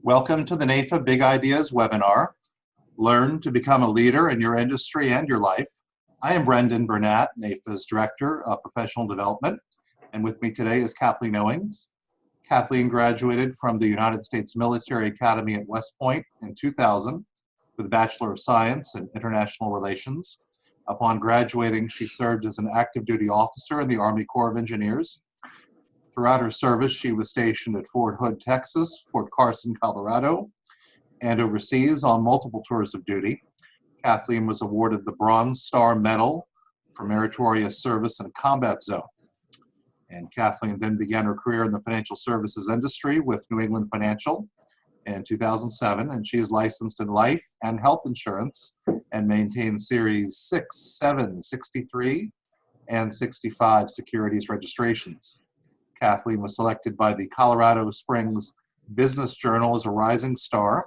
Welcome to the NAFA Big Ideas webinar. Learn to become a leader in your industry and your life. I am Brendan Burnett, NAFA's Director of Professional Development, and with me today is Kathleen Owings. Kathleen graduated from the United States Military Academy at West Point in 2000 with a Bachelor of Science in International Relations. Upon graduating, she served as an active duty officer in the Army Corps of Engineers. Throughout her service, she was stationed at Fort Hood, Texas, Fort Carson, Colorado, and overseas on multiple tours of duty. Kathleen was awarded the Bronze Star Medal for meritorious service in a combat zone. And Kathleen then began her career in the financial services industry with New England Financial in 2007, and she is licensed in life and health insurance and maintains Series 6, 7, 63, and 65 securities registrations. Kathleen was selected by the Colorado Springs Business Journal as a Rising Star,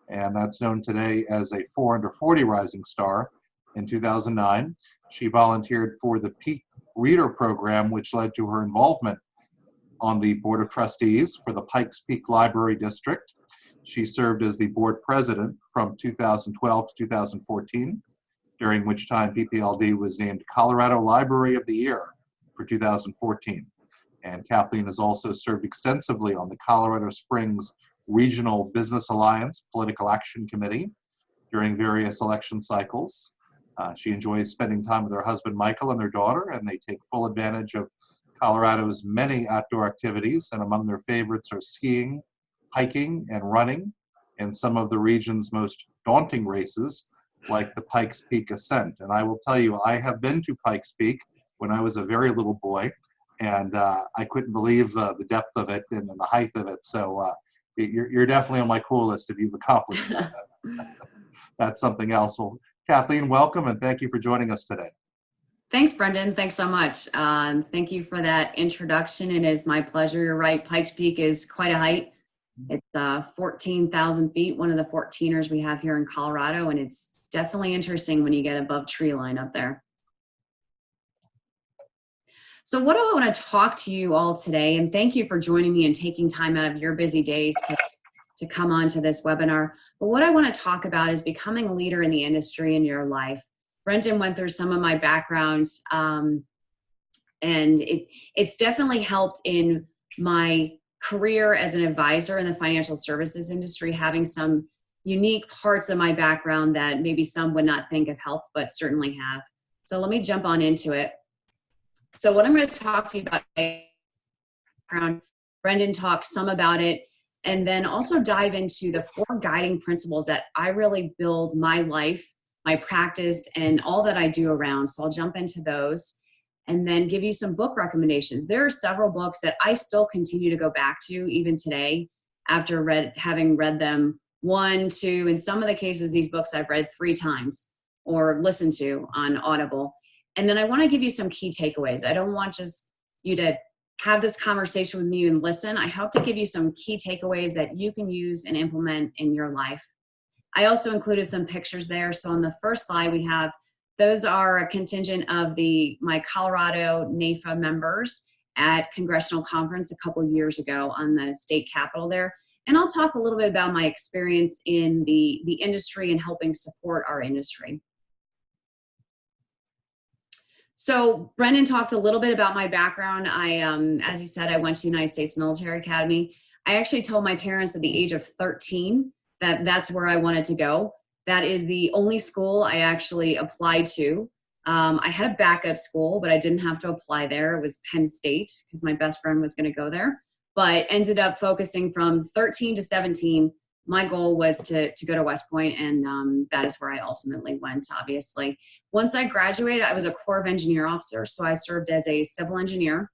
and that's known today as a 4 under 40 Rising Star. In 2009, she volunteered for the Peak Reader Program, which led to her involvement on the Board of Trustees for the Pikes Peak Library District. She served as the board president from 2012 to 2014, during which time PPLD was named Colorado Library of the Year for 2014. And Kathleen has also served extensively on the Colorado Springs Regional Business Alliance Political Action Committee during various election cycles. She enjoys spending time with her husband, Michael, and their daughter, and they take full advantage of Colorado's many outdoor activities, and among their favorites are skiing, hiking, and running, and some of the region's most daunting races, like the Pikes Peak Ascent. And I will tell you, I have been to Pikes Peak when I was a very little boy, and I couldn't believe the depth of it and the height of it. So you're definitely on my cool list if you've accomplished that. That's something else. Well, Kathleen, welcome, and thank you for joining us today. Thanks, Brendan. Thanks so much. Thank you for that introduction. It is my pleasure. You're right. Pikes Peak is quite a height. It's 14,000 feet, one of the 14ers we have here in Colorado, and it's definitely interesting when you get above tree line up there. So what do I want to talk to you all today? And thank you for joining me and taking time out of your busy days to come on to this webinar. But what I want to talk about is becoming a leader in the industry in your life. Brendan went through some of my background, and it's definitely helped in my career as an advisor in the financial services industry, having some unique parts of my background that maybe some would not think have helped, but certainly have. So let me jump on into it. So what I'm going to talk to you about today, Brendan talked some about it, and then also dive into the 4 guiding principles that I really build my life, my practice, and all that I do around. So I'll jump into those and then give you some book recommendations. There are several books that I still continue to go back to even today after having read them 1, 2, in some of the cases, these books I've read 3 times or listened to on Audible. And then I want to give you some key takeaways. I don't want just you to have this conversation with me and listen. I hope to give you some key takeaways that you can use and implement in your life. I also included some pictures there. So on the first slide we have, those are a contingent of my Colorado NAFA members at Congressional Conference a couple years ago on the state capitol there. And I'll talk a little bit about my experience in the industry and helping support our industry. So Brendan talked a little bit about my background. As he said, I went to the United States Military Academy. I actually told my parents at the age of 13 that that's where I wanted to go. That is the only school I actually applied to. I had a backup school, but I didn't have to apply there. It was Penn State because my best friend was going to go there, but ended up focusing from 13 to 17. My goal was to go to West Point, and that is where I ultimately went, obviously. Once I graduated, I was a Corps of Engineer officer, so I served as a civil engineer,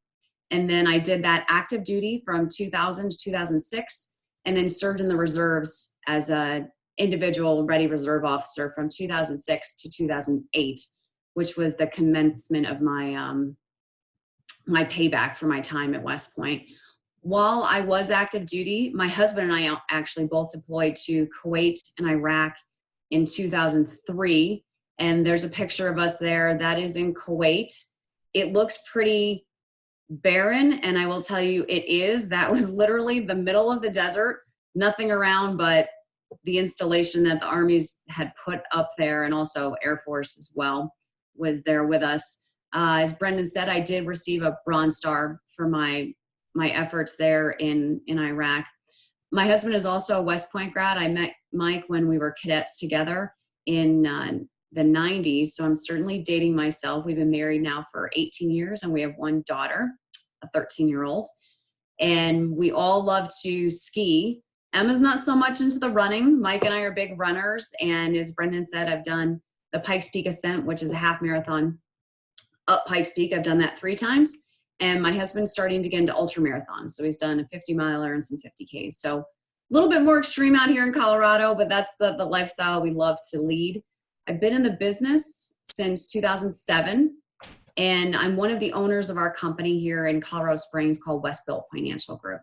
and then I did that active duty from 2000 to 2006, and then served in the reserves as an individual ready reserve officer from 2006 to 2008, which was the commencement of my, my payback for my time at West Point. While I was active duty, my husband and I actually both deployed to Kuwait and Iraq in 2003. And there's a picture of us there. That is in Kuwait. It looks pretty barren, and I will tell you it is. That was literally the middle of the desert. nothing around but the installation that the Army's had put up there, and also Air Force as well was there with us. As Brendan said, I did receive a Bronze Star for my efforts there in Iraq. My husband is also a West Point grad. I met Mike when we were cadets together in the 90s, so I'm certainly dating myself. We've been married now for 18 years, and we have one daughter, a 13-year-old. And we all love to ski. Emma's not so much into the running. Mike and I are big runners, and as Brendan said, I've done the Pikes Peak Ascent, which is a half marathon up Pikes Peak. I've done that 3 times. And my husband's starting to get into ultra marathons. So he's done a 50-miler and some 50Ks. So a little bit more extreme out here in Colorado, but that's the lifestyle we love to lead. I've been in the business since 2007, and I'm one of the owners of our company here in Colorado Springs called Westbuilt Financial Group.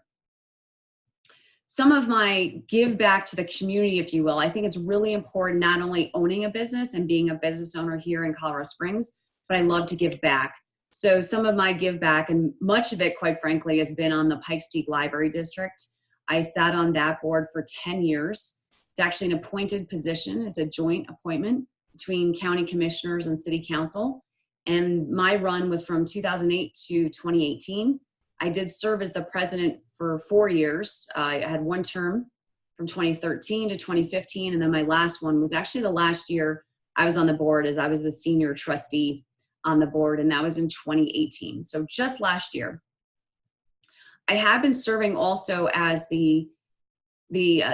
Some of my give back to the community, if you will, I think it's really important not only owning a business and being a business owner here in Colorado Springs, but I love to give back. So some of my give back, and much of it, quite frankly, has been on the Pikes Peak Library District. I sat on that board for 10 years. It's actually an appointed position. It's a joint appointment between county commissioners and city council. And my run was from 2008 to 2018. I did serve as the president for 4 years. I had one term from 2013 to 2015. And then my last one was actually the last year I was on the board, as I was the senior trustee on the board, and that was in 2018. So just last year. I have been serving also as the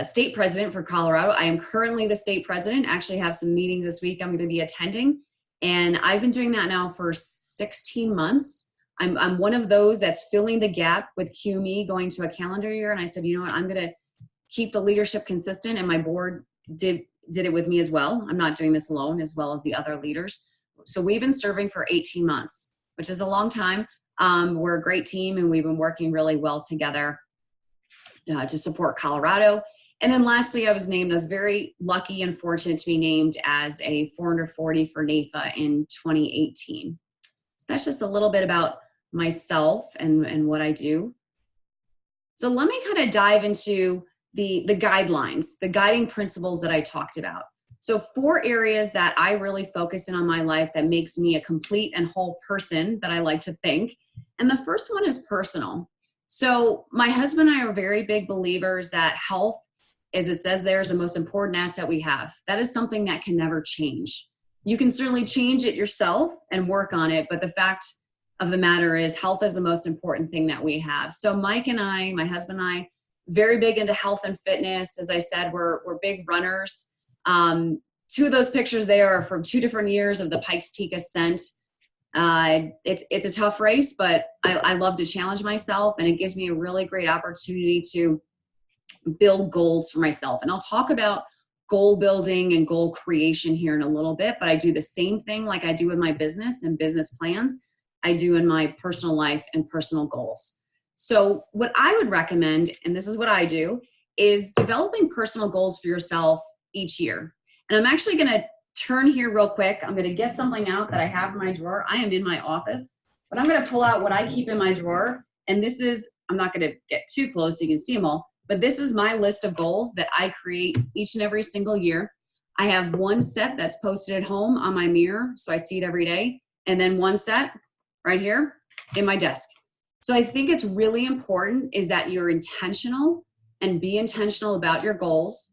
state president for Colorado. I am currently the state president. Actually have some meetings this week I'm going to be attending, and I've been doing that now for 16 months. I'm one of those that's filling the gap with QME going to a calendar year, and I said, you know what, I'm going to keep the leadership consistent, and my board did it with me as well. I'm not doing this alone, as well as the other leaders. So we've been serving for 18 months, which is a long time. We're a great team, and we've been working really well together to support Colorado. And then lastly, I was very lucky and fortunate to be named as a 440 for NAFA in 2018. So that's just a little bit about myself and what I do. So let me kind of dive into the guidelines, the guiding principles that I talked about. So 4 areas that I really focus in on my life that makes me a complete and whole person that I like to think. And the first one is personal. So my husband and I are very big believers that health, as it says there, is the most important asset we have. That is something that can never change. You can certainly change it yourself and work on it, but the fact of the matter is health is the most important thing that we have. So Mike and I, my husband and I, very big into health and fitness. As I said, we're big runners. 2 of those pictures there are from 2 different years of the Pikes Peak Ascent. It's a tough race, but I love to challenge myself, and it gives me a really great opportunity to build goals for myself. And I'll talk about goal building and goal creation here in a little bit, but I do the same thing like I do with my business and business plans. I do in my personal life and personal goals. So what I would recommend, and this is what I do, is developing personal goals for yourself each year. And I'm actually going to turn here real quick. I'm going to get something out that I have in my drawer. I am in my office, but I'm going to pull out what I keep in my drawer. And this is, I'm not going to get too close so you can see them all, but this is my list of goals that I create each and every single year. I have one set that's posted at home on my mirror, so I see it every day. And then one set right here in my desk. So I think it's really important is that you're intentional and be intentional about your goals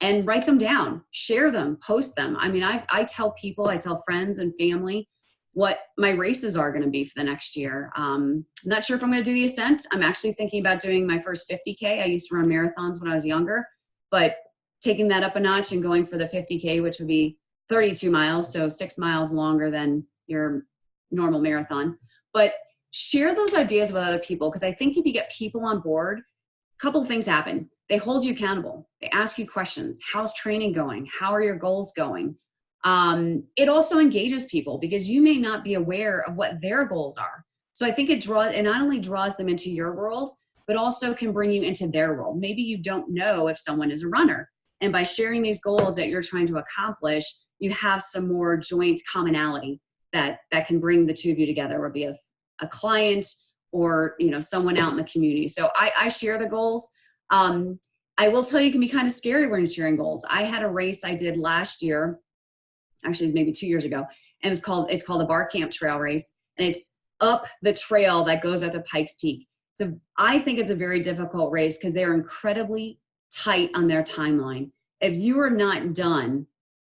and write them down, share them, post them. I mean, I tell people, I tell friends and family what my races are going to be for the next year. I'm not sure if I'm going to do the Ascent. I'm actually thinking about doing my first 50K. I used to run marathons when I was younger, but taking that up a notch and going for the 50K, which would be 32 miles, so 6 miles longer than your normal marathon. But share those ideas with other people, because I think if you get people on board, a couple of things happen. They hold you accountable. They ask you questions. How's training going? How are your goals going? It also engages people because you may not be aware of what their goals are. So I think it not only draws them into your world, but also can bring you into their world. Maybe you don't know if someone is a runner. And by sharing these goals that you're trying to accomplish, you have some more joint commonality that can bring the two of you together, or be a client or someone out in the community. So I share the goals. I will tell you, it can be kind of scary when you're sharing goals. I had a race I did last year, actually it was maybe 2 years ago, and it's called the Bar Camp Trail Race, and it's up the trail that goes up to Pikes Peak. So I think it's a very difficult race because they are incredibly tight on their timeline. If you are not done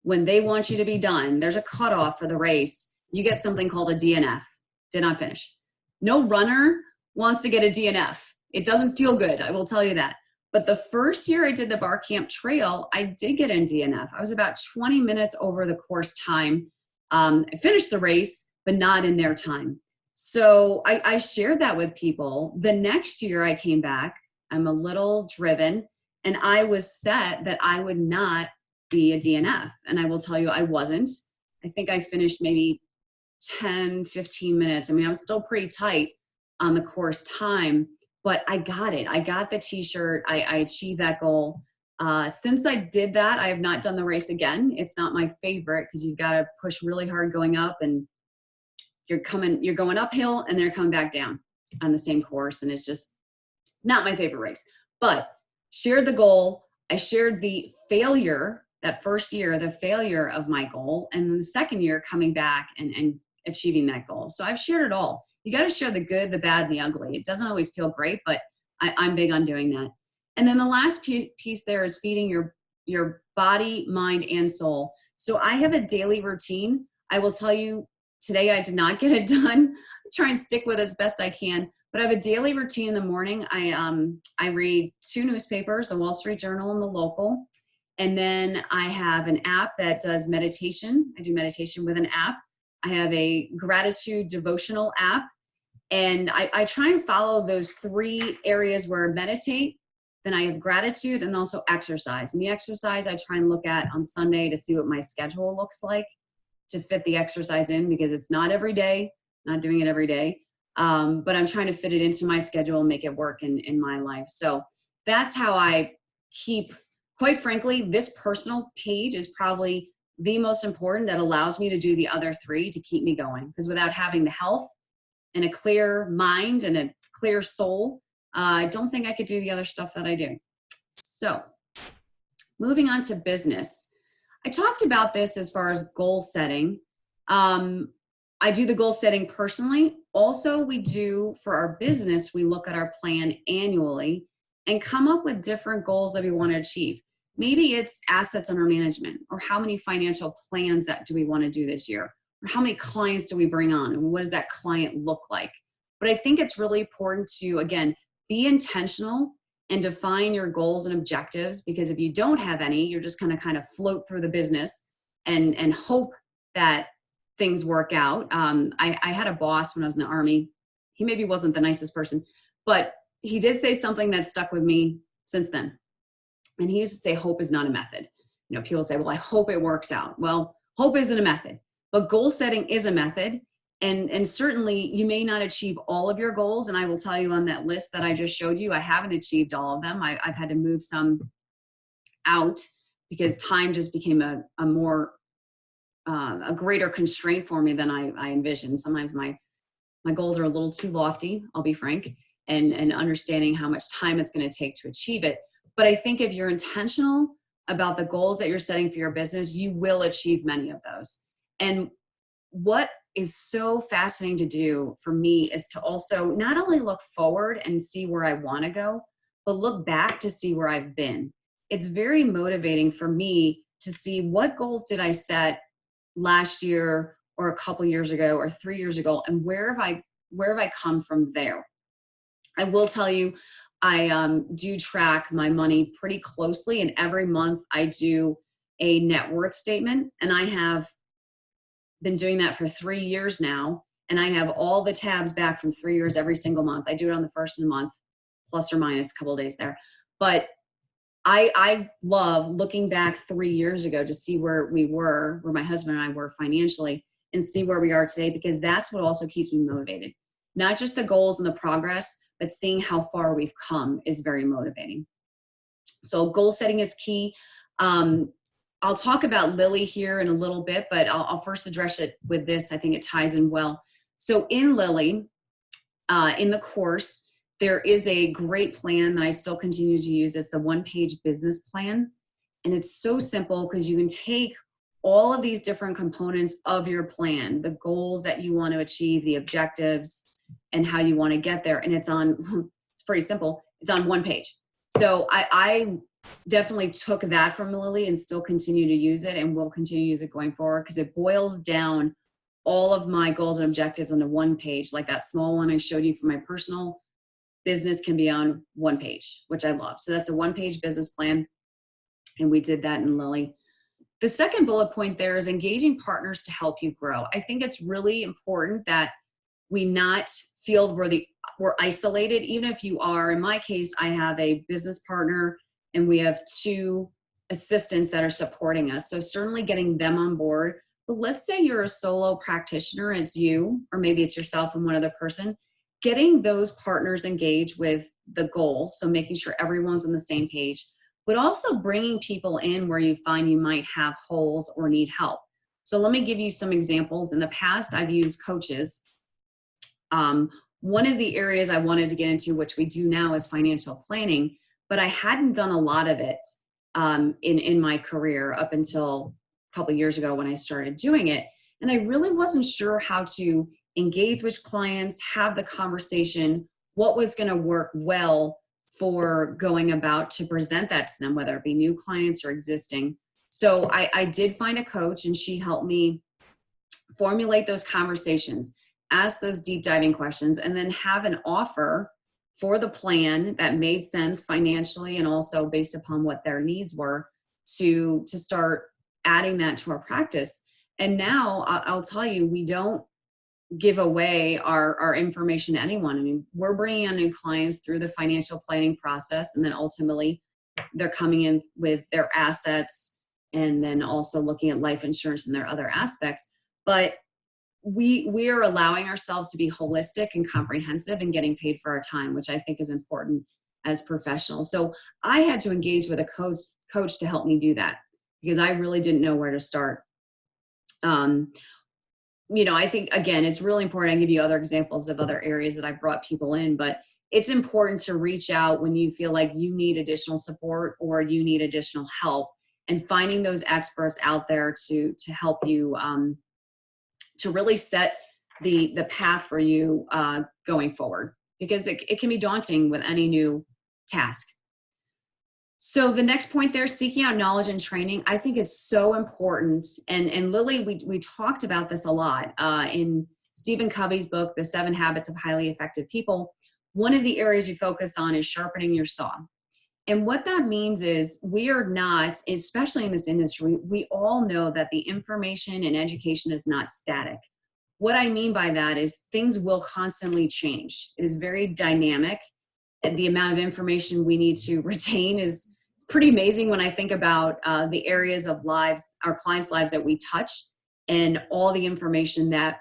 when they want you to be done, there's a cutoff for the race, you get something called a DNF, did not finish. No runner wants to get a DNF. It doesn't feel good, I will tell you that. But the first year I did the Bar Camp Trail, I did get in DNF. I was about 20 minutes over the course time. I finished the race, but not in their time. So I shared that with people. The next year I came back, I'm a little driven, and I was set that I would not be a DNF. And I will tell you, I wasn't. I think I finished maybe 10, 15 minutes. I mean, I was still pretty tight on the course time, but I got it. I got the t-shirt. I achieved that goal. Since I did that, I have not done the race again. It's not my favorite because you've got to push really hard going up, and you're going uphill and they're coming back down on the same course. And it's just not my favorite race, but shared the goal. I shared the failure that first year, the failure of my goal, and then the second year coming back and achieving that goal. So I've shared it all. You got to share the good, the bad, and the ugly. It doesn't always feel great, but I'm big on doing that. And then the last piece there is feeding your body, mind, and soul. So I have a daily routine. I will tell you today I did not get it done. I try and stick with it as best I can, but I have a daily routine in the morning. I read 2 newspapers, the Wall Street Journal and the Local. And then I have an app that does meditation. I do meditation with an app. I have a gratitude devotional app. And I try and follow those 3 areas where I meditate, then I have gratitude, and also exercise. And the exercise I try and look at on Sunday to see what my schedule looks like to fit the exercise in, because it's not every day, not doing it every day. But I'm trying to fit it into my schedule and make it work in my life. So that's how I keep, quite frankly, this personal page is probably the most important that allows me to do the other 3 to keep me going. Because without having the health and a clear mind and a clear soul, I don't think I could do the other stuff that I do. So moving on to business. I talked about this as far as goal setting. I do the goal setting personally. Also, we do for our business, we look at our plan annually and come up with different goals that we want to achieve. Maybe it's assets under management, or how many financial plans that do we want to do this year, or how many clients do we bring on, and what does that client look like? But I think it's really important to, again, be intentional and define your goals and objectives, because if you don't have any, you're just going to kind of float through the business and hope that things work out. I had a boss when I was in the Army. He maybe wasn't the nicest person, but he did say something that stuck with me since then. And he used to say, hope is not a method. You know, people say, well, I hope it works out. Well, hope isn't a method, but goal setting is a method. And certainly you may not achieve all of your goals. And I will tell you on that list that I just showed you, I haven't achieved all of them. I've had to move some out because time just became a greater constraint for me than I envisioned. Sometimes my goals are a little too lofty, I'll be frank, and understanding how much time it's going to take to achieve it. But I think if you're intentional about the goals that you're setting for your business, you will achieve many of those. And what is so fascinating to do for me is to also not only look forward and see where I want to go, but look back to see where I've been. It's very motivating for me to see what goals did I set last year or a couple years ago or 3 years ago, and where have I come from there? I will tell you, I do track my money pretty closely, and every month I do a net worth statement, and I have been doing that for 3 years now, and I have all the tabs back from 3 years every single month. I do it on the first of the month, plus or minus a couple of days there. But I love looking back 3 years ago to see where my husband and I were financially, and see where we are today, because that's what also keeps me motivated. Not just the goals and the progress, but seeing how far we've come is very motivating. So goal setting is key. I'll talk about LILI here in a little bit, but I'll first address it with this. I think it ties in well. So in LILI, in the course, there is a great plan that I still continue to use. It's the one-page business plan. And it's so simple because you can take all of these different components of your plan, the goals that you want to achieve, the objectives, and how you want to get there. And it's pretty simple. It's on one page. So I definitely took that from LILI and still continue to use it, and will continue to use it going forward, because it boils down all of my goals and objectives onto one page. Like that small one I showed you for my personal business can be on one page, which I love. So that's a one-page business plan. And we did that in LILI. The second bullet point there is engaging partners to help you grow. I think it's really important that we not feel we're isolated, even if you are. In my case, I have a business partner and we have 2 assistants that are supporting us. So certainly getting them on board. But let's say you're a solo practitioner, it's you, or maybe it's yourself and one other person, getting those partners engaged with the goals. So making sure everyone's on the same page, but also bringing people in where you find you might have holes or need help. So let me give you some examples. In the past, I've used coaches. One of the areas I wanted to get into, which we do now, is financial planning, but I hadn't done a lot of it in my career up until a couple of years ago when I started doing it. And I really wasn't sure how to engage with clients, have the conversation, what was going to work well for going about to present that to them, whether it be new clients or existing. So I did find a coach, and she helped me formulate those conversations, ask those deep diving questions, and then have an offer for the plan that made sense financially and also based upon what their needs were to start adding that to our practice. And now I'll tell you, we don't give away our information to anyone. I mean, we're bringing on new clients through the financial planning process, and then ultimately they're coming in with their assets and then also looking at life insurance and their other aspects. But we are allowing ourselves to be holistic and comprehensive and getting paid for our time, which I think is important as professionals. So I had to engage with a coach to help me do that, because I really didn't know where to start. I think, again, it's really important. I give you other examples of other areas that I've brought people in, but it's important to reach out when you feel like you need additional support or you need additional help, and finding those experts out there to help you to really set the path for you going forward, because it can be daunting with any new task. So the next point there, seeking out knowledge and training. I think it's so important. And LILI, we talked about this a lot in Stephen Covey's book, The 7 Habits of Highly Effective People. One of the areas you focus on is sharpening your saw. And what that means is we are not, especially in this industry, we all know that the information and education is not static. What I mean by that is things will constantly change. It is very dynamic. And the amount of information we need to retain is pretty amazing when I think about the areas of lives, our clients' lives that we touch, and all the information that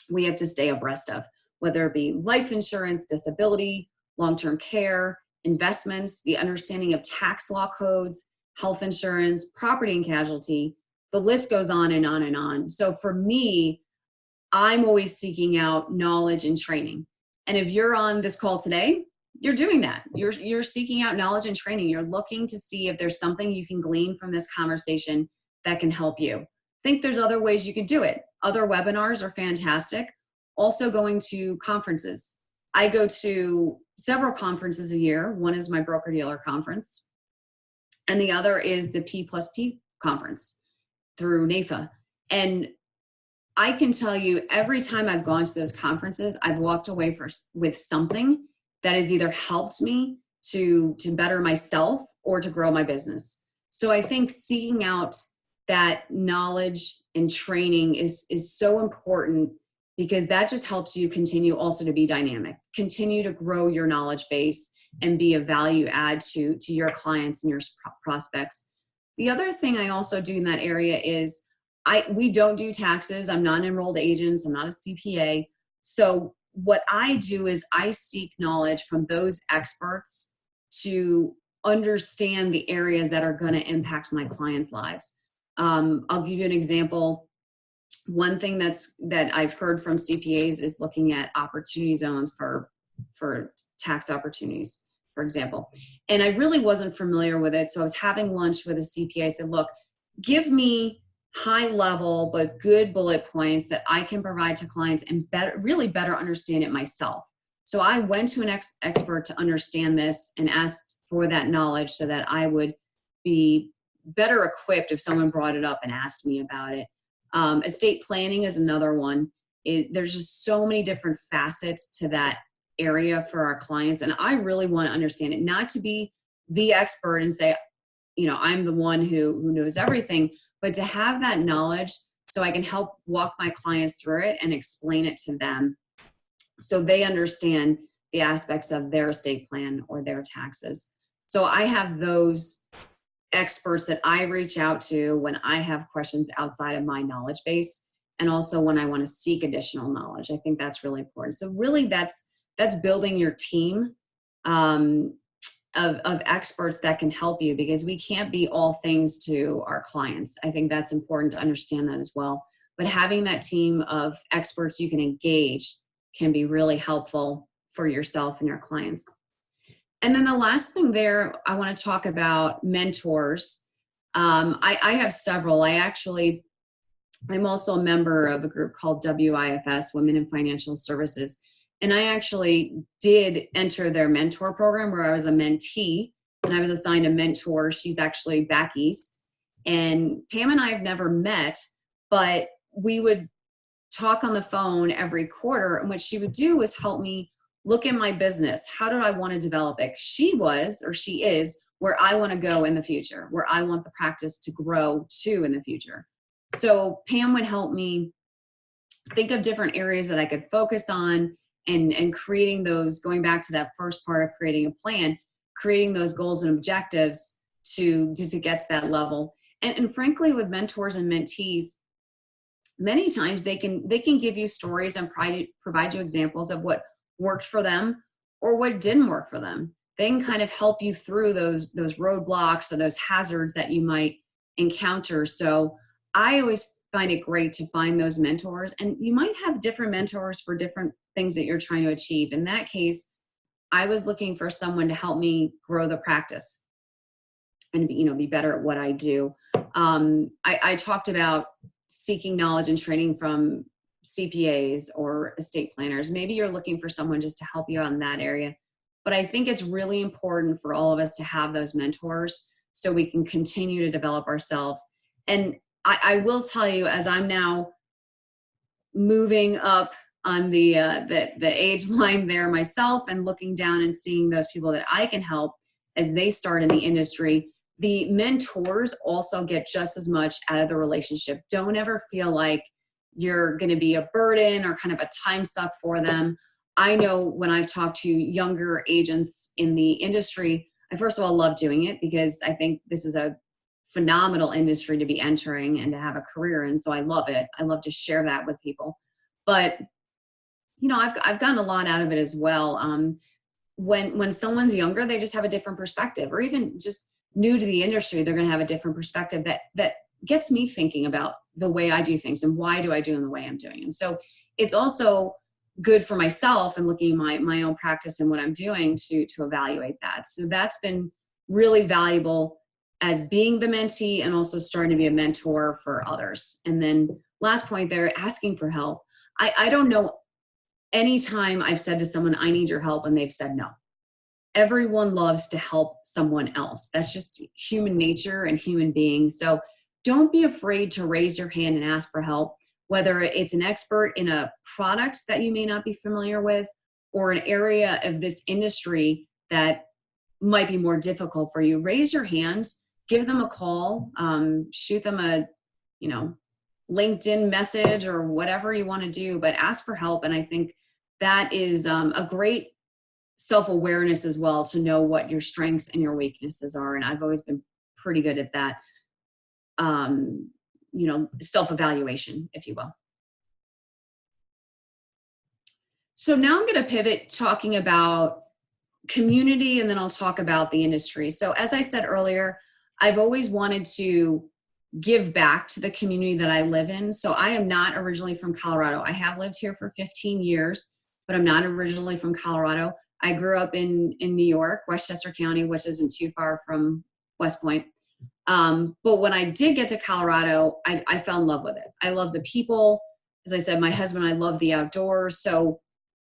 we have to stay abreast of, whether it be life insurance, disability, long-term care, investments, the understanding of tax law codes, health insurance, property and casualty. The list goes on and on and on. So for me, I'm always seeking out knowledge and training. And if you're on this call today, you're doing that. You're seeking out knowledge and training. You're looking to see if there's something you can glean from this conversation that can help you. Think there's other ways you could do it. Other webinars are fantastic. Also going to conferences. I go to several conferences a year. One is my broker-dealer conference, and the other is the P+P conference through NAFA. And I can tell you, every time I've gone to those conferences, I've walked away with something that has either helped me to better myself or to grow my business. So I think seeking out that knowledge and training is so important, because that just helps you continue also to be dynamic, continue to grow your knowledge base and be a value add to your clients and your prospects. The other thing I also do in that area is we don't do taxes. I'm not an enrolled agent. I'm not a CPA. So what I do is I seek knowledge from those experts to understand the areas that are going to impact my clients' lives. I'll give you an example. One thing that I've heard from CPAs is looking at opportunity zones for for tax opportunities, for example. And I really wasn't familiar with it. So I was having lunch with a CPA. I said, look, give me high level but good bullet points that I can provide to clients and really better understand it myself. So I went to an expert to understand this and asked for that knowledge so that I would be better equipped if someone brought it up and asked me about it. Estate planning is another one. There's just so many different facets to that area for our clients. And I really want to understand it, not to be the expert and say, I'm the one who knows everything, but to have that knowledge so I can help walk my clients through it and explain it to them so they understand the aspects of their estate plan or their taxes. So I have those experts that I reach out to when I have questions outside of my knowledge base, and also when I want to seek additional knowledge. I think that's really important. So really that's building your team of experts that can help you, because we can't be all things to our clients. I think that's important to understand that as well. But having that team of experts you can engage can be really helpful for yourself and your clients. And then the last thing there, I want to talk about mentors. I have several. I'm also a member of a group called WIFS, Women in Financial Services. And I actually did enter their mentor program where I was a mentee and I was assigned a mentor. She's actually back east. And Pam and I have never met, but we would talk on the phone every quarter. And what she would do was help me look at my business. How do I want to develop it? She is where I want to go in the future, where I want the practice to grow to in the future. So Pam would help me think of different areas that I could focus on and creating those, going back to that first part of creating a plan, creating those goals and objectives to get to that level. And frankly, with mentors and mentees, many times they can give you stories and provide you examples of what worked for them or what didn't work for them. They can kind of help you through those roadblocks or those hazards that you might encounter. So I always find it great to find those mentors, and you might have different mentors for different things that you're trying to achieve. In that case, I was looking for someone to help me grow the practice and be better at what I do. I talked about seeking knowledge and training from CPAs or estate planners. Maybe you're looking for someone just to help you out in that area. But I think it's really important for all of us to have those mentors so we can continue to develop ourselves. And I will tell you, as I'm now moving up on the age line there myself and looking down and seeing those people that I can help as they start in the industry, the mentors also get just as much out of the relationship. Don't ever feel like you're going to be a burden or kind of a time suck for them. I know when I've talked to younger agents in the industry, I first of all love doing it because I think this is a phenomenal industry to be entering and to have a career in. So I love it. I love to share that with people. But I've gotten a lot out of it as well. When someone's younger, they just have a different perspective, or even just new to the industry, they're going to have a different perspective that gets me thinking about the way I do things and why do I do them the way I'm doing them. So it's also good for myself and looking at my own practice and what I'm doing to evaluate that. So that's been really valuable as being the mentee and also starting to be a mentor for others. And then last point there, asking for help. I don't know any time I've said to someone, I need your help, and they've said no. Everyone loves to help someone else. That's just human nature and human beings. So don't be afraid to raise your hand and ask for help, whether it's an expert in a product that you may not be familiar with or an area of this industry that might be more difficult for you. Raise your hand, give them a call, shoot them a, LinkedIn message or whatever you want to do, but ask for help. And I think that is a great self-awareness as well, to know what your strengths and your weaknesses are. And I've always been pretty good at that, self-evaluation, if you will. So now I'm going to pivot talking about community, and then I'll talk about the industry. So as I said earlier, I've always wanted to give back to the community that I live in. So I am not originally from Colorado. I have lived here for 15 years. but I'm not originally from Colorado. I grew up in New York, Westchester County, which isn't too far from West Point. But when I did get to Colorado, I fell in love with it. I love the people. As I said, my husband and I love the outdoors. So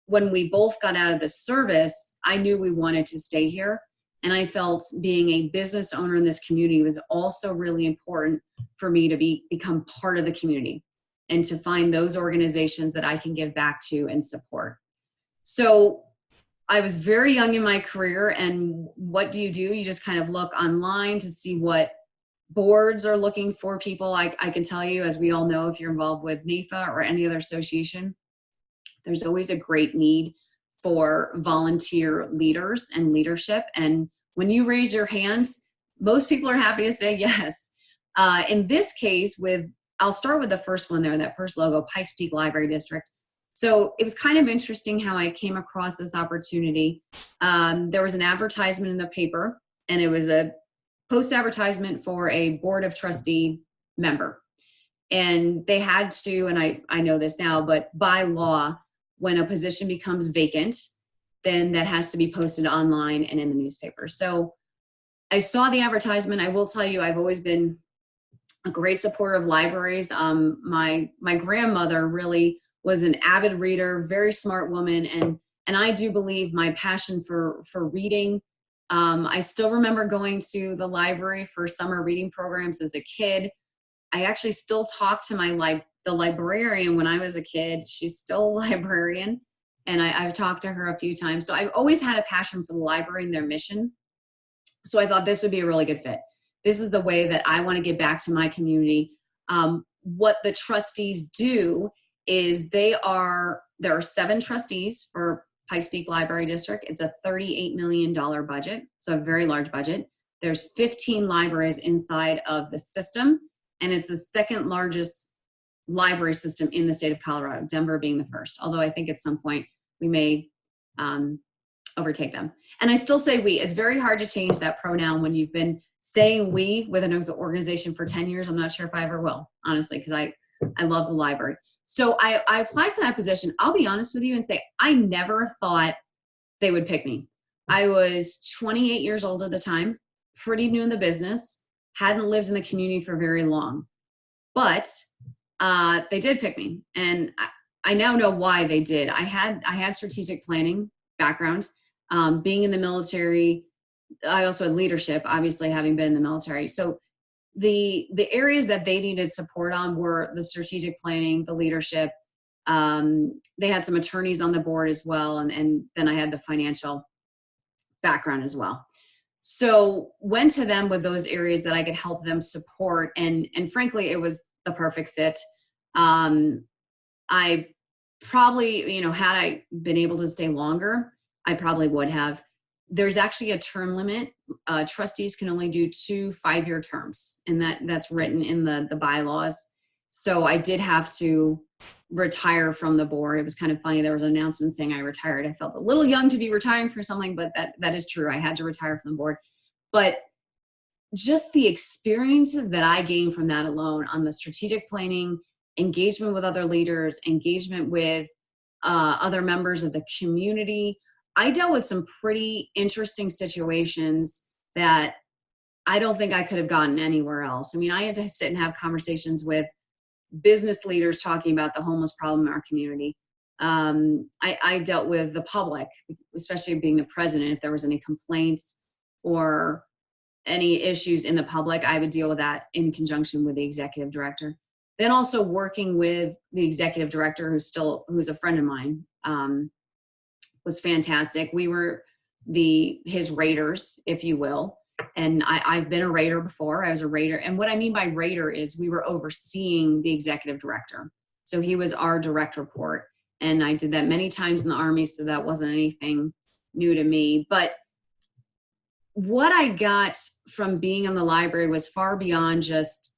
when we both got out of the service, I knew we wanted to stay here. And I felt being a business owner in this community was also really important for me to become part of the community and to find those organizations that I can give back to and support. So I was very young in my career, and what do? You just kind of look online to see what boards are looking for people. I can tell you, as we all know, if you're involved with NAFA or any other association, there's always a great need for volunteer leaders and leadership. And when you raise your hands, most people are happy to say yes. In this case, I'll start with the first one there, that first logo, Pikes Peak Library District. So it was kind of interesting how I came across this opportunity. There was an advertisement in the paper, and it was a post advertisement for a board of trustee member. And they had to, and I know this now, but by law, when a position becomes vacant, then that has to be posted online and in the newspaper. So I saw the advertisement. I will tell you, I've always been a great supporter of libraries. My grandmother really was an avid reader, very smart woman, and I do believe my passion for reading. I still remember going to the library for summer reading programs as a kid. I actually still talk to the librarian when I was a kid. She's still a librarian, and I've talked to her a few times. So I've always had a passion for the library and their mission. So I thought this would be a really good fit. This is the way that I want to give back to my community. What the trustees do is there are 7 trustees for Pikes Peak Library District. It's a $38 million budget, so a very large budget. There's 15 libraries inside of the system, and it's the second largest library system in the state of Colorado, Denver being the first, although I think at some point we may overtake them. And I still say we. It's very hard to change that pronoun when you've been saying we with an organization for 10 years. I'm not sure if I ever will, honestly, because I love the library. So I applied for that position. I'll be honest with you and say I never thought they would pick me. I was 28 years old at the time, pretty new in the business, hadn't lived in the community for very long. But they did pick me. And I now know why they did. I had strategic planning background, being in the military. I also had leadership, obviously having been in the military. So the areas that they needed support on were the strategic planning, the leadership. They had some attorneys on the board as well. And then I had the financial background as well. So went to them with those areas that I could help them support. And frankly, it was the perfect fit. I probably, had I been able to stay longer, I probably would have. There's actually a term limit. Trustees can only do 2 5-year terms, and that's written in the bylaws. So I did have to retire from the board. It was kind of funny. There was an announcement saying I retired. I felt a little young to be retiring for something, but that is true. I had to retire from the board. But just the experiences that I gained from that alone on the strategic planning, engagement with other leaders, engagement with other members of the community. I dealt with some pretty interesting situations that I don't think I could have gotten anywhere else. I mean, I had to sit and have conversations with business leaders talking about the homeless problem in our community. I dealt with the public, especially being the president. If there was any complaints or any issues in the public, I would deal with that in conjunction with the executive director. Then also working with the executive director, who's a friend of mine, was fantastic. We were his raters, if you will. And I've been a rater before. I was a rater. And what I mean by rater is we were overseeing the executive director. So he was our direct report. And I did that many times in the Army, so that wasn't anything new to me. But what I got from being in the library was far beyond just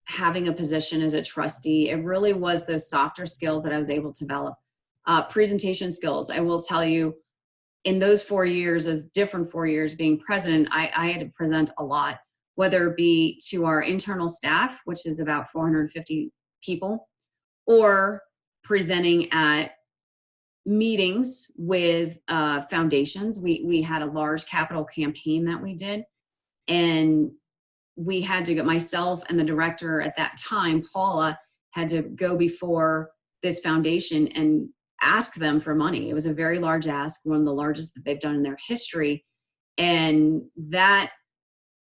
having a position as a trustee. It really was those softer skills that I was able to develop. Presentation skills. I will tell you, in those 4 years, as different 4 years being president, I had to present a lot, whether it be to our internal staff, which is about 450 people, or presenting at meetings with foundations. We had a large capital campaign that we did, and we had to get, myself and the director at that time, Paula, had to go before this foundation and ask them for money. It was a very large ask, one of the largest that they've done in their history. And that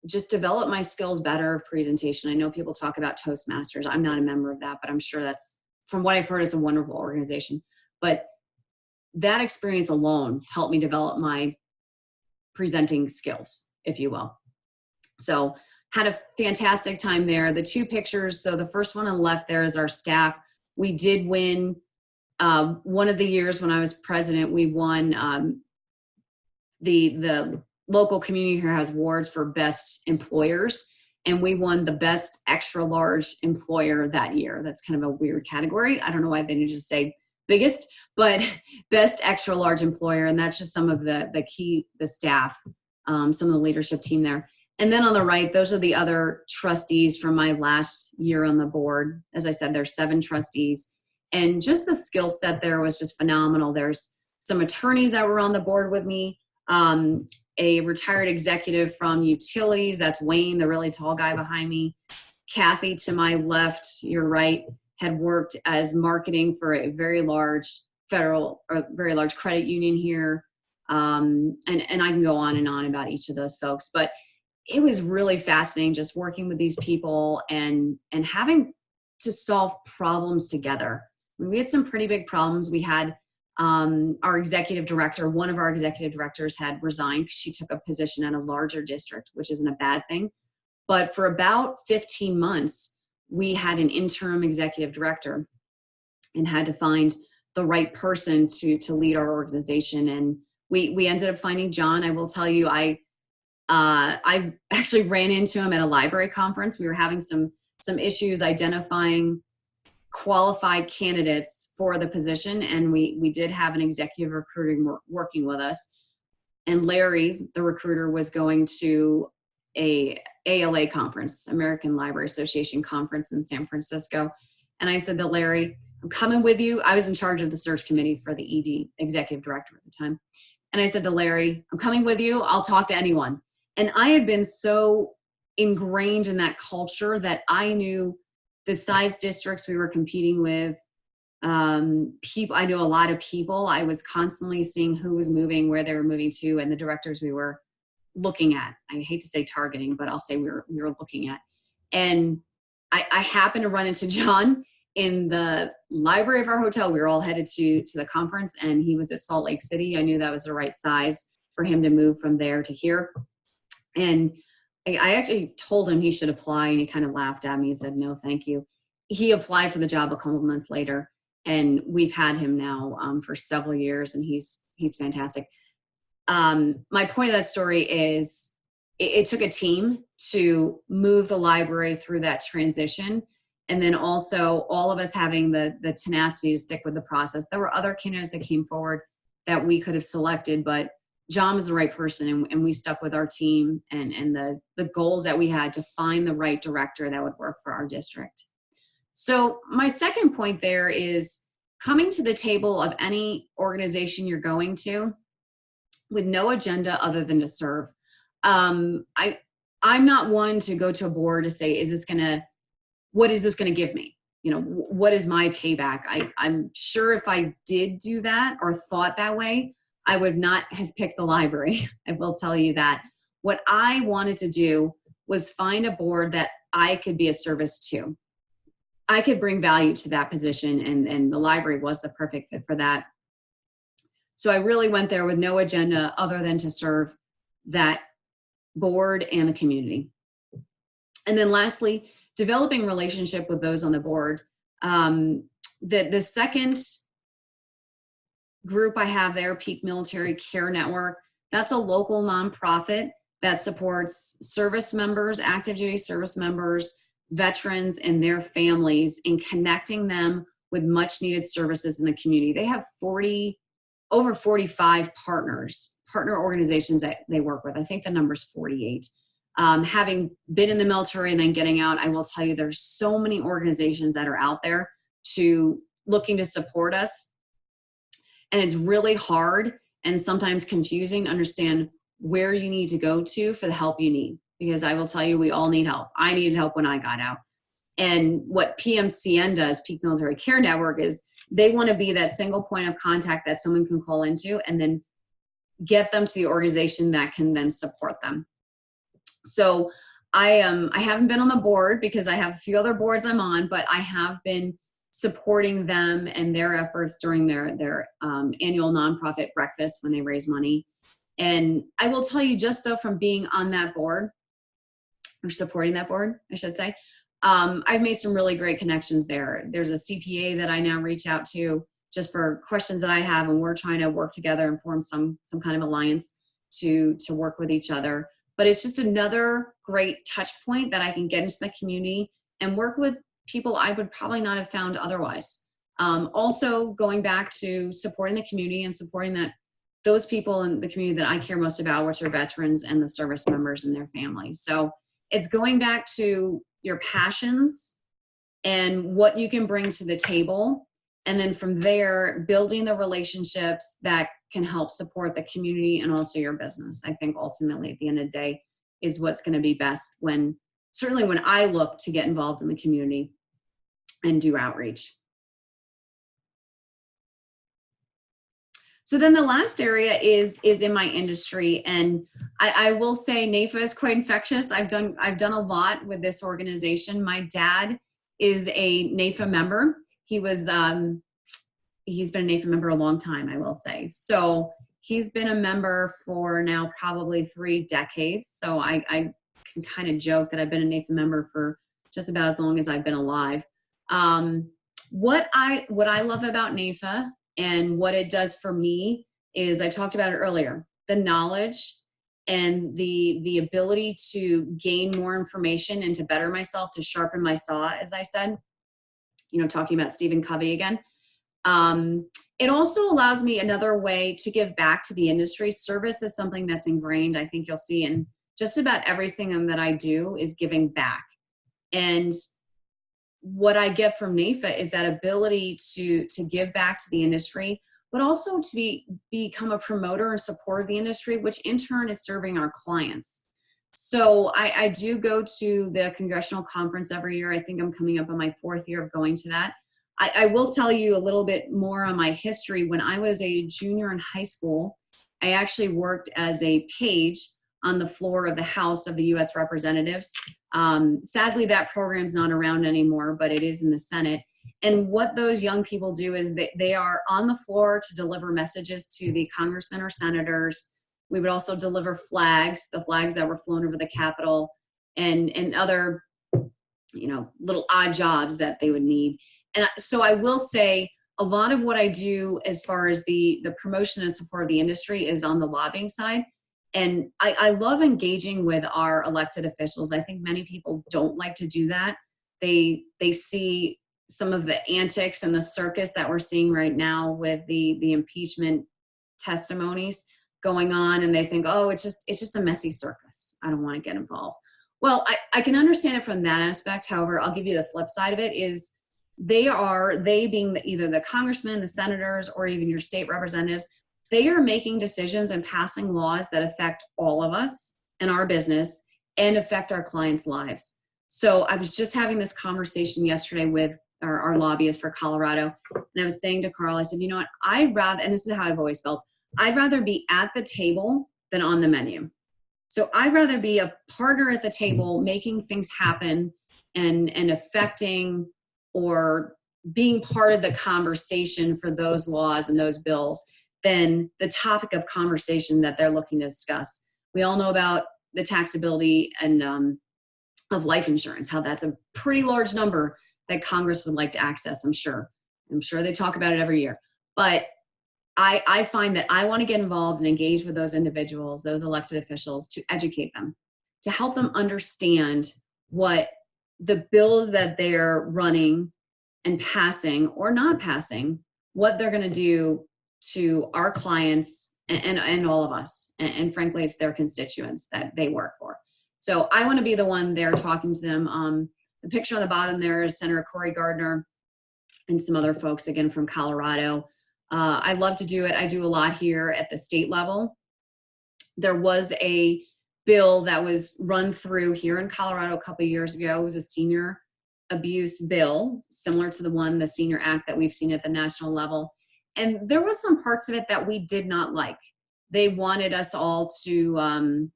just developed my skills better of presentation. I know people talk about Toastmasters. I'm not a member of that, but I'm sure that's, from what I've heard, it's a wonderful organization. But that experience alone helped me develop my presenting skills, if you will. So had a fantastic time there. The two pictures, so the first one on the left there is our staff. We did win one of the years when I was president, we won the local community here has awards for best employers, and we won the best extra large employer that year. That's kind of a weird category. I don't know why they didn't just say biggest, but best extra large employer. And that's just some of the staff, some of the leadership team there. And then on the right, those are the other trustees from my last year on the board. As I said, there's 7 trustees, and just the skill set there was just phenomenal. There's some attorneys that were on the board with me, a retired executive from utilities, that's Wayne, the really tall guy behind me. Kathy to my left, your right, had worked as marketing for a very large federal or very large credit union here. And I can go on and on about each of those folks, but it was really fascinating just working with these people and having to solve problems together. I mean, we had some pretty big problems. We had our executive director, one of our executive directors had resigned. She took a position at a larger district, which isn't a bad thing. But for about 15 months, we had an interim executive director and had to find the right person to lead our organization. And we ended up finding John. I will tell you, I actually ran into him at a library conference. We were having some issues identifying qualified candidates for the position, and we did have an executive recruiting working with us. And Larry, the recruiter, was going to a ALA conference, American Library Association conference in San Francisco. And I said to Larry, I'm coming with you. I was in charge of the search committee for the ED, executive director at the time. And I said to Larry, I'm coming with you. I'll talk to anyone. And I had been so ingrained in that culture that I knew the size districts we were competing with, people. I knew a lot of people. I was constantly seeing who was moving, where they were moving to, and the directors we were looking at. I hate to say targeting, but I'll say we were looking at. And I happened to run into John in the library of our hotel. We were all headed to the conference, and he was at Salt Lake City. I knew that was the right size for him to move from there to here. And I actually told him he should apply, and he kind of laughed at me and said, no, thank you. He applied for the job a couple of months later, and we've had him now for several years, and he's fantastic. My point of that story is it took a team to move the library through that transition. And then also all of us having the tenacity to stick with the process. There were other candidates that came forward that we could have selected, but John was the right person, and we stuck with our team and the goals that we had to find the right director that would work for our district. So my second point there is coming to the table of any organization you're going to with no agenda other than to serve. I'm not one to go to a board to say, what is this gonna give me? You know, what is my payback? I'm sure if I did do that or thought that way, I would not have picked the library. I will tell you that. What I wanted to do was find a board that I could be a service to. I could bring value to that position, and the library was the perfect fit for that. So I really went there with no agenda other than to serve that board and the community. And then lastly, developing relationship with those on the board. The second group I have there, Peak Military Care Network, that's a local nonprofit that supports service members, active duty service members, veterans, and their families in connecting them with much needed services in the community. They have over 45 partner organizations that they work with. I think the number's 48. Having been in the military and then getting out, I will tell you there's so many organizations that are out there looking to support us. And it's really hard and sometimes confusing to understand where you need to go to for the help you need. Because I will tell you, we all need help. I needed help when I got out. And what PMCN does, Peak Military Care Network, is they want to be that single point of contact that someone can call into and then get them to the organization that can then support them. So I haven't been on the board because I have a few other boards I'm on, but I have been supporting them and their efforts during their annual nonprofit breakfast when they raise money. And I will tell you, just though, from being on that board, or supporting that board, I should say, I've made some really great connections there. There's a CPA that I now reach out to just for questions that I have, and we're trying to work together and form some kind of alliance to work with each other. But it's just another great touch point that I can get into the community and work with people I would probably not have found otherwise. Also, going back to supporting the community and supporting those people in the community that I care most about, which are veterans and the service members and their families. So it's going back to your passions and what you can bring to the table. And then from there, building the relationships that can help support the community and also your business. I think ultimately at the end of the day is what's going to be best certainly when I look to get involved in the community and do outreach. So then the last area is in my industry, and I will say NAIFA is quite infectious. I've done a lot with this organization. My dad is a NAIFA member. He's been a NAIFA member a long time, I will say. So he's been a member for now probably 3 decades. So I can kind of joke that I've been a NAIFA member for just about as long as I've been alive. What I love about NAIFA and what it does for me is, I talked about it earlier, the knowledge and the ability to gain more information and to better myself, to sharpen my saw, as I said, talking about Stephen Covey again. It also allows me another way to give back to the industry. Service is something that's ingrained, I think you'll see, in just about everything that I do is giving back. And what I get from NAIFA is that ability to give back to the industry, but also to become a promoter and supporter of the industry, which in turn is serving our clients. So I do go to the congressional conference every year. I think I'm coming up on my 4th year of going to that. I will tell you a little bit more on my history. When I was a junior in high school, I actually worked as a page on the floor of the House of the U.S. Representatives. Sadly, that program's not around anymore, but it is in the Senate. And what those young people do is they are on the floor to deliver messages to the congressmen or senators. We would also deliver flags, the flags that were flown over the Capitol, and other, little odd jobs that they would need. And so I will say a lot of what I do as far as the promotion and support of the industry is on the lobbying side. And I love engaging with our elected officials. I think many people don't like to do that. They see some of the antics and the circus that we're seeing right now with the impeachment testimonies going on, and they think, oh, it's just a messy circus. I don't want to get involved. Well, I can understand it from that aspect. However, I'll give you the flip side of it is they being either the congressmen, the senators, or even your state representatives, they are making decisions and passing laws that affect all of us and our business and affect our clients' lives. So I was just having this conversation yesterday with our lobbyist for Colorado, and I was saying to Carl, I said, you know what, and this is how I've always felt, I'd rather be at the table than on the menu. So I'd rather be a partner at the table, making things happen and affecting or being part of the conversation for those laws and those bills than the topic of conversation that they're looking to discuss. We all know about the taxability and of life insurance, how that's a pretty large number that Congress would like to access, I'm sure. I'm sure they talk about it every year. But I find that I want to get involved and engage with those individuals, those elected officials, to educate them, to help them understand what the bills that they're running and passing or not passing, what they're going to do to our clients and all of us. And frankly, it's their constituents that they work for. So I want to be the one there talking to them. The picture on the bottom there is Senator Cory Gardner and some other folks, again, from Colorado. I love to do it. I do a lot here at the state level. There was a bill that was run through here in Colorado a couple of years ago. It was a senior abuse bill, similar to the Senior Act that we've seen at the national level. And there was some parts of it that we did not like. They wanted us all to,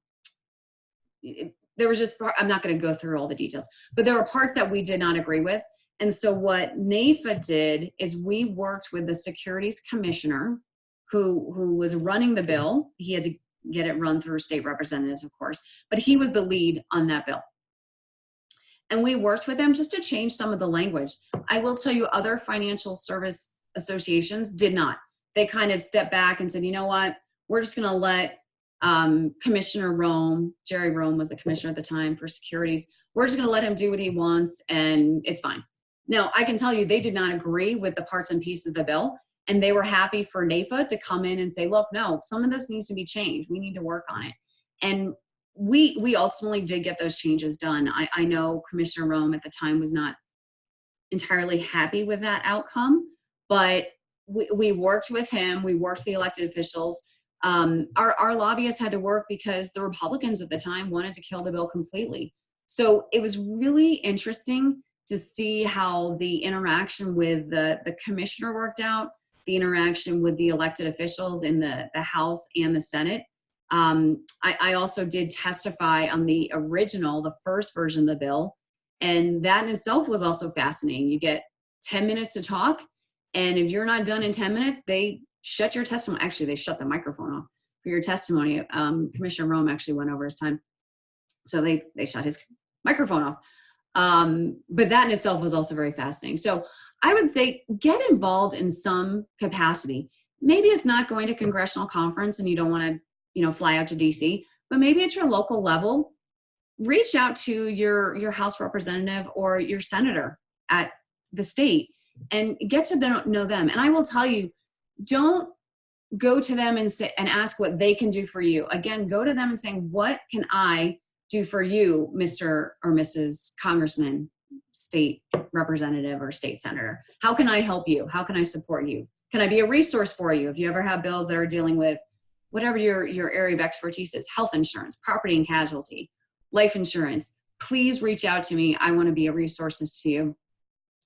there was just, I'm not going to go through all the details, but there were parts that we did not agree with. And so what NAIFA did is we worked with the Securities Commissioner who was running the bill. He had to get it run through state representatives, of course, but he was the lead on that bill. And we worked with them just to change some of the language. I will tell you, other financial service associations did not. They kind of stepped back and said, you know what, we're just going to let Commissioner Rome, Jerry Rome was the commissioner at the time for securities, we're just going to let him do what he wants and it's fine. Now, I can tell you they did not agree with the parts and pieces of the bill, and they were happy for NAIFA to come in and say, look, no, some of this needs to be changed. We need to work on it. And we ultimately did get those changes done. I know Commissioner Rome at the time was not entirely happy with that outcome, but we worked with him. We worked with the elected officials. Our lobbyists had to work because the Republicans at the time wanted to kill the bill completely. So it was really interesting to see how the interaction with the commissioner worked out, the interaction with the elected officials in the House and the Senate. I also did testify on the original, the first version of the bill, and that in itself was also fascinating. You get 10 minutes to talk, and if you're not done in 10 minutes, they shut your testimony. Actually, they shut the microphone off for your testimony. Commissioner Rome actually went over his time, so they shut his microphone off. But that in itself was also very fascinating. So I would say get involved in some capacity. Maybe it's not going to congressional conference and you don't want to, fly out to DC, but maybe at your local level, reach out to your House representative or your senator at the state and get to know them. And I will tell you, don't go to them and ask what they can do for you. Again, go to them and saying, what can I do for you, Mr. or Mrs. Congressman, state representative, or state senator? How can I help you? How can I support you? Can I be a resource for you? If you ever have bills that are dealing with whatever your area of expertise is, health insurance, property and casualty, life insurance, please reach out to me. I want to be a resource to you.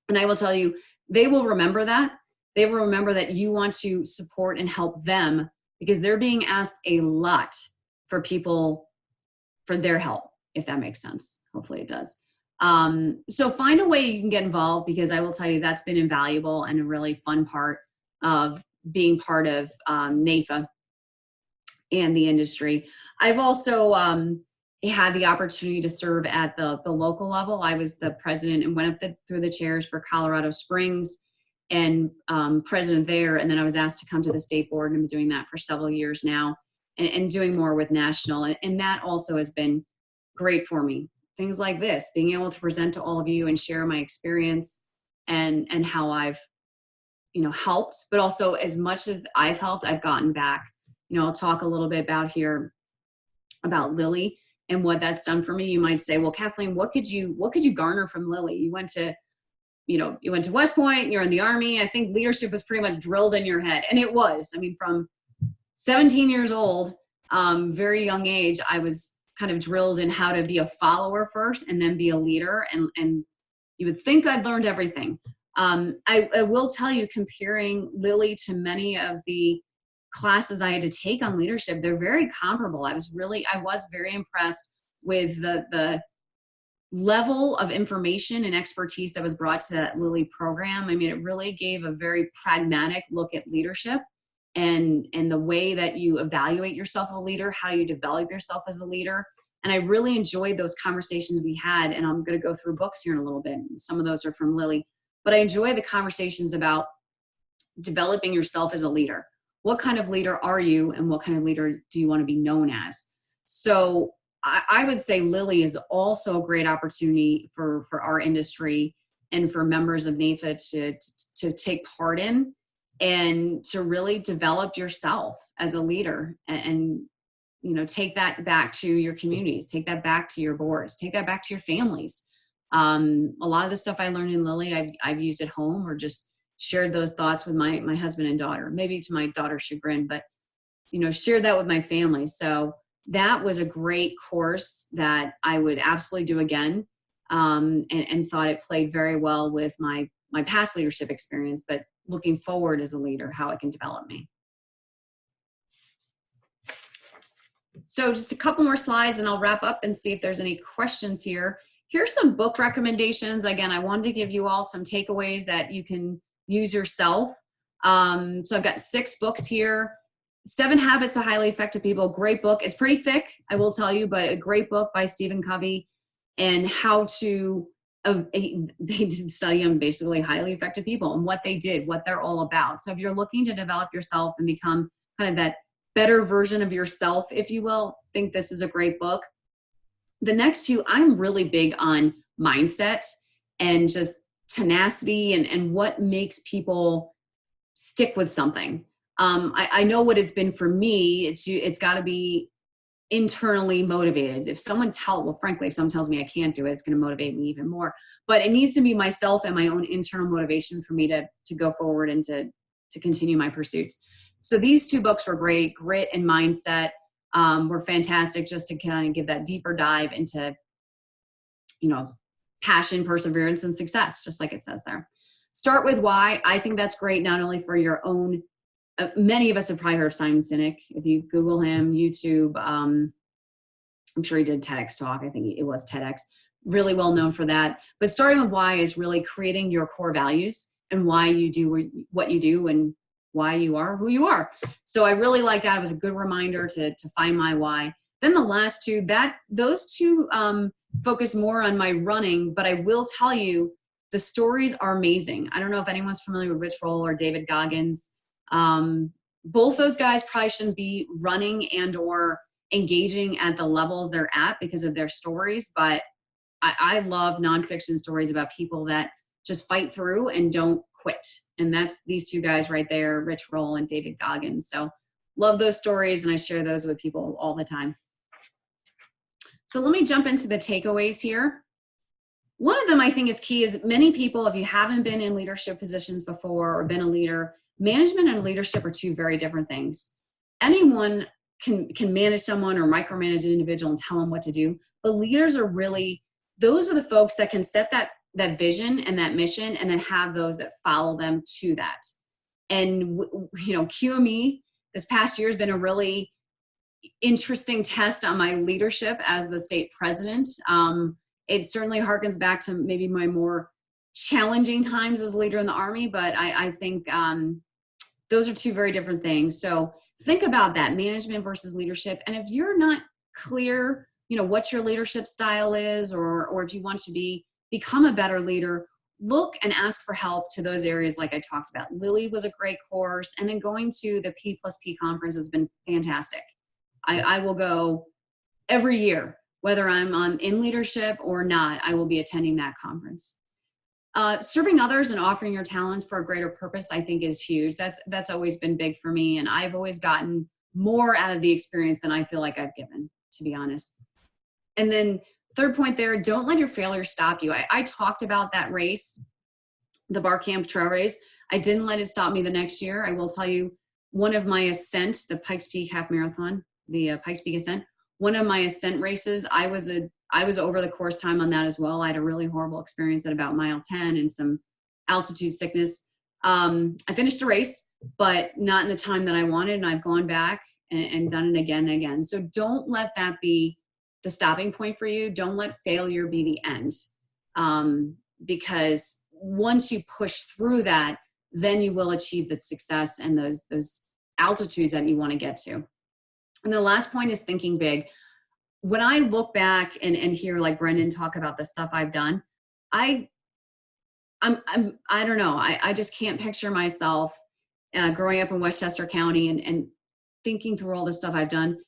And I will tell you, they will remember that. They will remember that you want to support and help them because they're being asked a lot for people, for their help, if that makes sense. Hopefully it does. So find a way you can get involved, because I will tell you that's been invaluable and a really fun part of being part of NAIFA and the industry. I've also had the opportunity to serve at the local level. I was the president and went up through the chairs for Colorado Springs and president there. And then I was asked to come to the state board, and I'm doing that for several years now and doing more with national. And that also has been great for me. Things like this, being able to present to all of you and share my experience and how I've, helped, but also as much as I've helped, I've gotten back. I'll talk a little bit about LILI and what that's done for me. You might say, well, Kathleen, what could you garner from LILI? You went to West Point, you're in the Army. I think leadership was pretty much drilled in your head. And it was, from 17 years old, very young age, I was kind of drilled in how to be a follower first and then be a leader. And you would think I'd learned everything. I will tell you, comparing LILI to many of the classes I had to take on leadership, they're very comparable. I was very impressed with the level of information and expertise that was brought to that LILI program. It really gave a very pragmatic look at leadership and the way that you evaluate yourself as a leader, how you develop yourself as a leader. And I really enjoyed those conversations we had. And I'm going to go through books here in a little bit. Some of those are from LILI. But I enjoy the conversations about developing yourself as a leader. What kind of leader are you, and what kind of leader do you want to be known as? So I would say LILI is also a great opportunity for our industry and for members of NAIFA to take part in and to really develop yourself as a leader and take that back to your communities, take that back to your boards, take that back to your families. A lot of the stuff I learned in LILI, I've used at home or just shared those thoughts with my husband and daughter, maybe to my daughter's chagrin, but, shared that with my family. So that was a great course that I would absolutely do again. And thought it played very well with my past leadership experience, but looking forward as a leader, how it can develop me. So just a couple more slides and I'll wrap up and see if there's any questions here. Here's some book recommendations. Again, I wanted to give you all some takeaways that you can use yourself. So I've got 6 books here. 7 Habits of Highly Effective People, great book. It's pretty thick, I will tell you, but a great book by Stephen Covey, and how to, they did study on basically highly effective people and what they did, what they're all about. So if you're looking to develop yourself and become kind of that better version of yourself, if you will, I think this is a great book. The next 2, I'm really big on mindset and just tenacity and what makes people stick with something. I know what it's been for me. It's got to be internally motivated. If someone frankly, if someone tells me I can't do it, it's going to motivate me even more. But it needs to be myself and my own internal motivation for me to go forward and to continue my pursuits. So these 2 books were great. Grit and Mindset were fantastic, just to kind of give that deeper dive into, passion, perseverance, and success, just like it says there. Start with Why. I think that's great, not only for your own. Many of us have probably heard of Simon Sinek. If you Google him, YouTube, I'm sure he did TEDx talk. I think it was TEDx. Really well known for that. But starting with Why is really creating your core values and why you do what you do and why you are who you are. So I really like that. It was a good reminder to find my why. Then the last 2, those 2 focus more on my running, but I will tell you the stories are amazing. I don't know if anyone's familiar with Rich Roll or David Goggins. Both those guys probably shouldn't be running and or engaging at the levels they're at because of their stories, but I love nonfiction stories about people that just fight through and don't quit. And that's these 2 guys right there, Rich Roll and David Goggins. So love those stories, and I share those with people all the time. So let me jump into the takeaways here. One of them I think is key is many people, if you haven't been in leadership positions before or been a leader, management and leadership are 2 very different things. Anyone can manage someone or micromanage an individual and tell them what to do, but leaders are really, those are the folks that can set that vision and that mission and then have those that follow them to that. And, QME this past year has been a really interesting test on my leadership as the state president. It certainly harkens back to maybe my more challenging times as a leader in the Army, but I think those are 2 very different things. So think about that, management versus leadership. And if you're not clear, what your leadership style is, or if you want to become a better leader, look and ask for help to those areas like I talked about. LILI was a great course, and then going to the P+P conference has been fantastic. I will go every year, whether I'm in leadership or not, I will be attending that conference. Serving others and offering your talents for a greater purpose, I think, is huge. That's always been big for me, and I've always gotten more out of the experience than I feel like I've given, to be honest. And then 3rd point there, don't let your failures stop you. I talked about that race, the Bar Camp Trail Race. I didn't let it stop me the next year. I will tell you, one of my ascent, the Pikes Peak Half Marathon, the Pikes Peak Ascent, one of my ascent races, I was over the course time on that as well. I had a really horrible experience at about mile 10 and some altitude sickness. I finished the race, but not in the time that I wanted. And I've gone back and done it again and again. So don't let that be the stopping point for you. Don't let failure be the end. Because once you push through that, then you will achieve the success and those altitudes that you want to get to. And the last point is thinking big. When I look back and hear like Brendan talk about the stuff I've done, I don't know. I just can't picture myself growing up in Westchester County and thinking through all the stuff I've done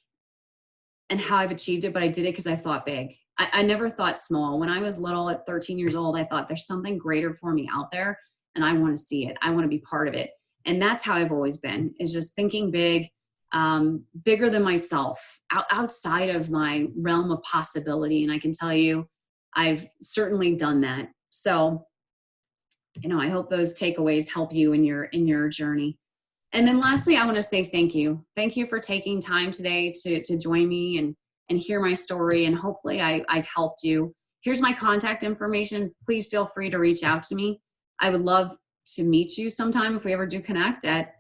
and how I've achieved it, but I did it because I thought big. I never thought small. When I was little at 13 years old, I thought there's something greater for me out there and I want to see it. I want to be part of it. And that's how I've always been, is just thinking big, bigger than myself, outside of my realm of possibility. And I can tell you, I've certainly done that. So I hope those takeaways help you in your journey. And then lastly, I want to say thank you. Thank you for taking time today to join me and hear my story. And hopefully I've helped you. Here's my contact information. Please feel free to reach out to me. I would love to meet you sometime if we ever do connect at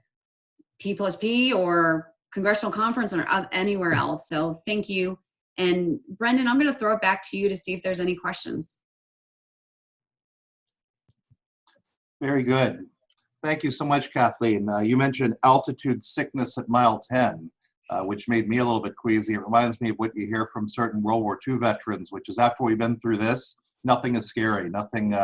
P+P or Congressional Conference or anywhere else. So thank you. And Brendan, I'm going to throw it back to you to see if there's any questions. Very good. Thank you so much, Kathleen. You mentioned altitude sickness at mile 10, which made me a little bit queasy. It reminds me of what you hear from certain World War II veterans, which is after we've been through this, nothing is scary. Nothing,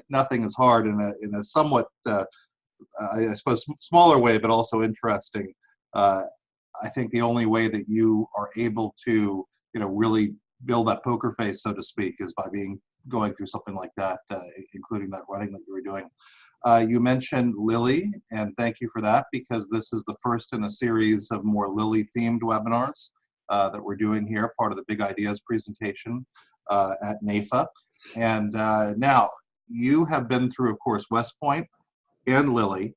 nothing is hard in a somewhat, I suppose, smaller way, but also interesting. I think the only way that you are able to, really build that poker face, so to speak, is by going through something like that, including that running that you were doing. You mentioned LILI, and thank you for that, because this is the first in a series of more LILI-themed webinars that we're doing here, part of the Big Ideas presentation at NAFA. And now, you have been through, of course, West Point and LILI,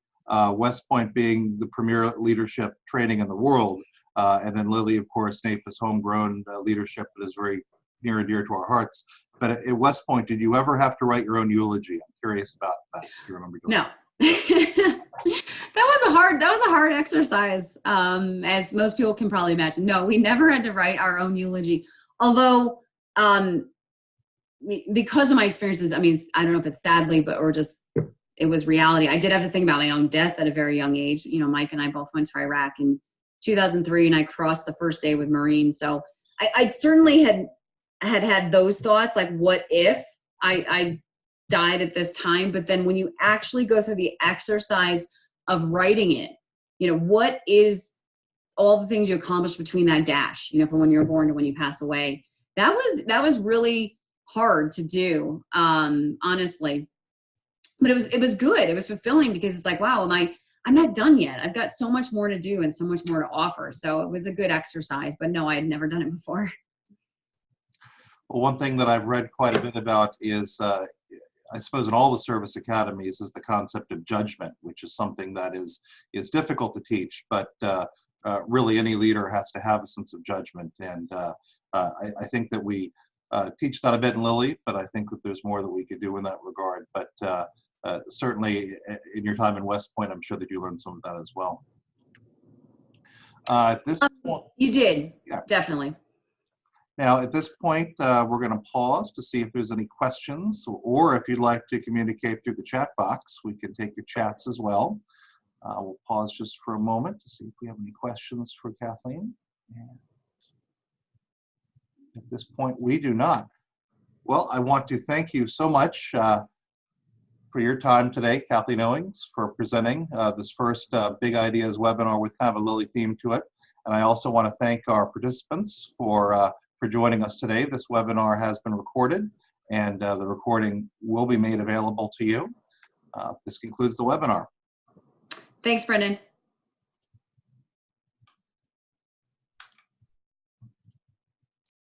West Point being the premier leadership training in the world, and then LILI, of course, NAFA's homegrown leadership that is very near and dear to our hearts. But at West Point, did you ever have to write your own eulogy? I'm curious about that. Do you remember doing that? No. That was a hard exercise, as most people can probably imagine. No, we never had to write our own eulogy. Although, because of my experiences, I mean, I don't know if it's sadly, it was reality. I did have to think about my own death at a very young age. Mike and I both went to Iraq in 2003, and I crossed the first day with Marines. So I certainly had those thoughts, like, what if I died at this time? But then when you actually go through the exercise of writing it, what is all the things you accomplished between that dash, from when you were born to when you pass away? That was really hard to do, honestly. But it was good. It was fulfilling, because it's like, wow, I'm not done yet. I've got so much more to do and so much more to offer. So it was a good exercise, but no, I had never done it before. Well, one thing that I've read quite a bit about is, I suppose in all the service academies, is the concept of judgment, which is something that is difficult to teach, but really any leader has to have a sense of judgment. And I think that we teach that a bit in LILI, but I think that there's more that we could do in that regard. But certainly in your time in West Point, I'm sure that you learned some of that as well. At this point, you did, yeah. Definitely. Now, at this point, we're going to pause to see if there's any questions, or if you'd like to communicate through the chat box, we can take your chats as well. We'll pause just for a moment to see if we have any questions for Kathleen. And at this point, we do not. Well, I want to thank you so much for your time today, Kathleen Owings, for presenting this first Big Ideas webinar with kind of a LILI theme to it. And I also want to thank our participants for joining us today. This webinar has been recorded, and the recording will be made available to you. This concludes the webinar. Thanks, Brendan.